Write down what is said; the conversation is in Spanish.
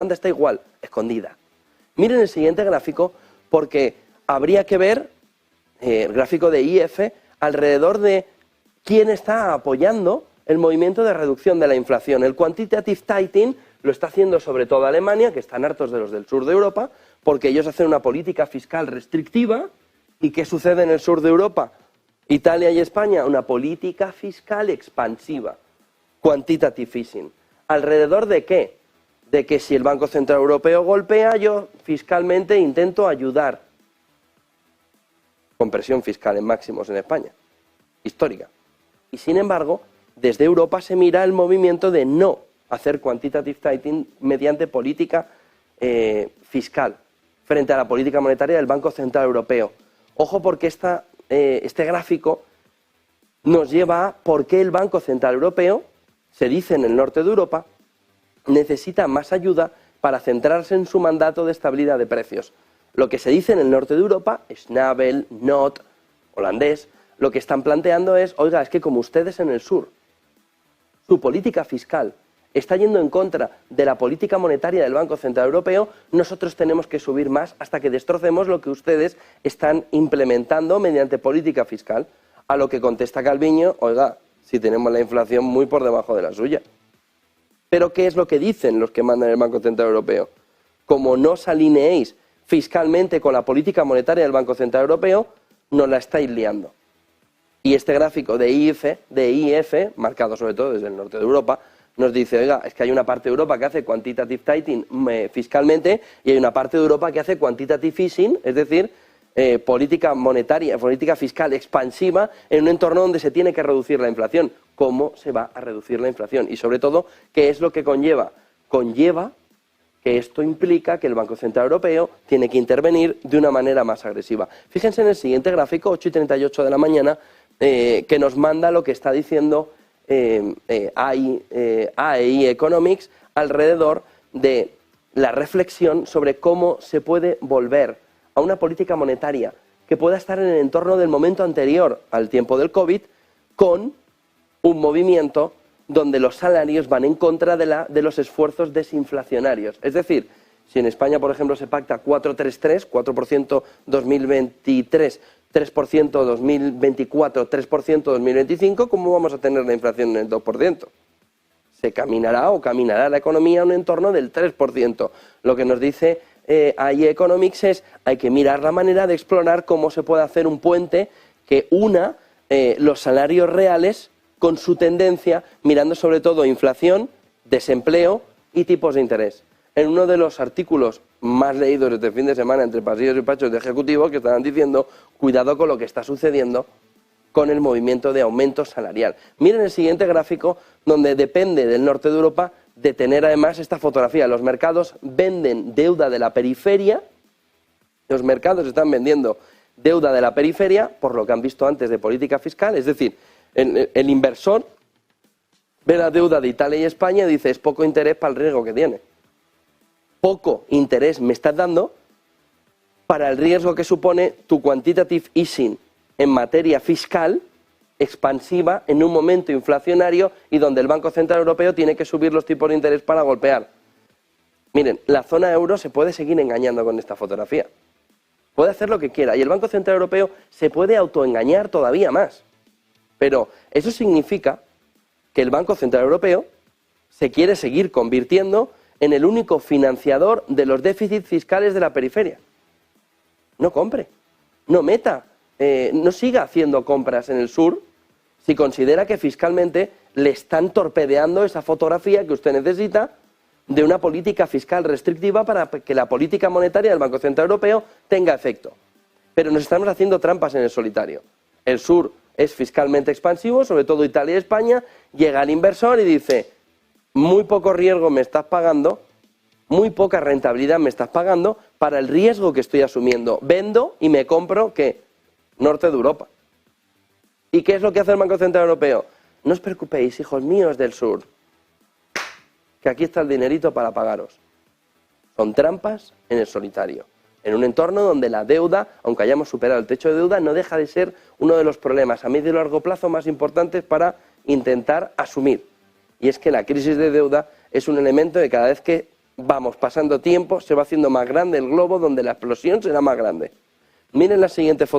está igual, escondida. Miren el siguiente gráfico, porque habría que ver el gráfico de IF alrededor de quién está apoyando el movimiento de reducción de la inflación. El quantitative tightening lo está haciendo sobre todo Alemania, que están hartos de los del sur de Europa, porque ellos hacen una política fiscal restrictiva. ¿Y qué sucede en el sur de Europa? Italia y España, una política fiscal expansiva, quantitative easing. ¿Alrededor de qué? De que si el Banco Central Europeo golpea, yo fiscalmente intento ayudar. Con presión fiscal en máximos en España, histórica. Y sin embargo, desde Europa se mira el movimiento de no hacer quantitative tightening mediante política fiscal frente a la política monetaria del Banco Central Europeo. Ojo, porque este gráfico nos lleva a por qué el Banco Central Europeo, se dice en el norte de Europa, necesita más ayuda para centrarse en su mandato de estabilidad de precios. Lo que se dice en el norte de Europa, Schnabel, Not, holandés, lo que están planteando es, oiga, es que como ustedes en el sur, su política fiscal está yendo en contra de la política monetaria del Banco Central Europeo, nosotros tenemos que subir más hasta que destrocemos lo que ustedes están implementando mediante política fiscal. A lo que contesta Calviño, oiga, si tenemos la inflación muy por debajo de la suya. Pero ¿qué es lo que dicen los que mandan el Banco Central Europeo? Como no os alineéis fiscalmente con la política monetaria del Banco Central Europeo, nos la estáis liando. Y este gráfico de IF, marcado sobre todo desde el norte de Europa, nos dice, oiga, es que hay una parte de Europa que hace quantitative tightening fiscalmente y hay una parte de Europa que hace quantitative easing, es decir, política monetaria, política fiscal expansiva en un entorno donde se tiene que reducir la inflación. ¿Cómo se va a reducir la inflación? Y sobre todo, ¿qué es lo que conlleva? Conlleva que esto implica que el Banco Central Europeo tiene que intervenir de una manera más agresiva. Fíjense en el siguiente gráfico, 8:38 de la mañana, que nos manda lo que está diciendo AEI Economics alrededor de la reflexión sobre cómo se puede volver a una política monetaria que pueda estar en el entorno del momento anterior al tiempo del COVID, con un movimiento donde los salarios van en contra de los esfuerzos desinflacionarios. Es decir, si en España, por ejemplo, se pacta 4,33, 4% 2023, 3% 2024, 3% 2025, ¿cómo vamos a tener la inflación en el 2%? Se caminará la economía a un entorno del 3%. Lo que nos dice AEI Economics es hay que mirar la manera de explorar cómo se puede hacer un puente que una los salarios reales con su tendencia, mirando sobre todo inflación, desempleo y tipos de interés. En uno de los artículos más leídos este fin de semana entre pasillos y pachos de ejecutivos que estaban diciendo cuidado con lo que está sucediendo con el movimiento de aumento salarial. Miren el siguiente gráfico, donde depende del norte de Europa de tener además esta fotografía. Los mercados venden deuda de la periferia, los mercados están vendiendo deuda de la periferia, por lo que han visto antes de política fiscal, es decir, el inversor ve la deuda de Italia y España y dice es poco interés para el riesgo que tiene. Poco interés me estás dando para el riesgo que supone tu quantitative easing en materia fiscal expansiva en un momento inflacionario y donde el Banco Central Europeo tiene que subir los tipos de interés para golpear. Miren, la zona euro se puede seguir engañando con esta fotografía. Puede hacer lo que quiera y el Banco Central Europeo se puede autoengañar todavía más. Pero eso significa que el Banco Central Europeo se quiere seguir convirtiendo en el único financiador de los déficits fiscales de la periferia. No compre, no meta, no siga haciendo compras en el sur si considera que fiscalmente le están torpedeando esa fotografía que usted necesita de una política fiscal restrictiva para que la política monetaria del Banco Central Europeo tenga efecto. Pero nos estamos haciendo trampas en el solitario. El sur es fiscalmente expansivo, sobre todo Italia y España, llega el inversor y dice muy poco riesgo me estás pagando, muy poca rentabilidad me estás pagando para el riesgo que estoy asumiendo. Vendo y me compro, ¿qué? Norte de Europa. ¿Y qué es lo que hace el Banco Central Europeo? No os preocupéis, hijos míos del sur, que aquí está el dinerito para pagaros. Son trampas en el solitario, en un entorno donde la deuda, aunque hayamos superado el techo de deuda, no deja de ser uno de los problemas a medio y largo plazo más importantes para intentar asumir. Y es que la crisis de deuda es un elemento de cada vez que vamos pasando tiempo, se va haciendo más grande el globo, donde la explosión será más grande. Miren la siguiente foto.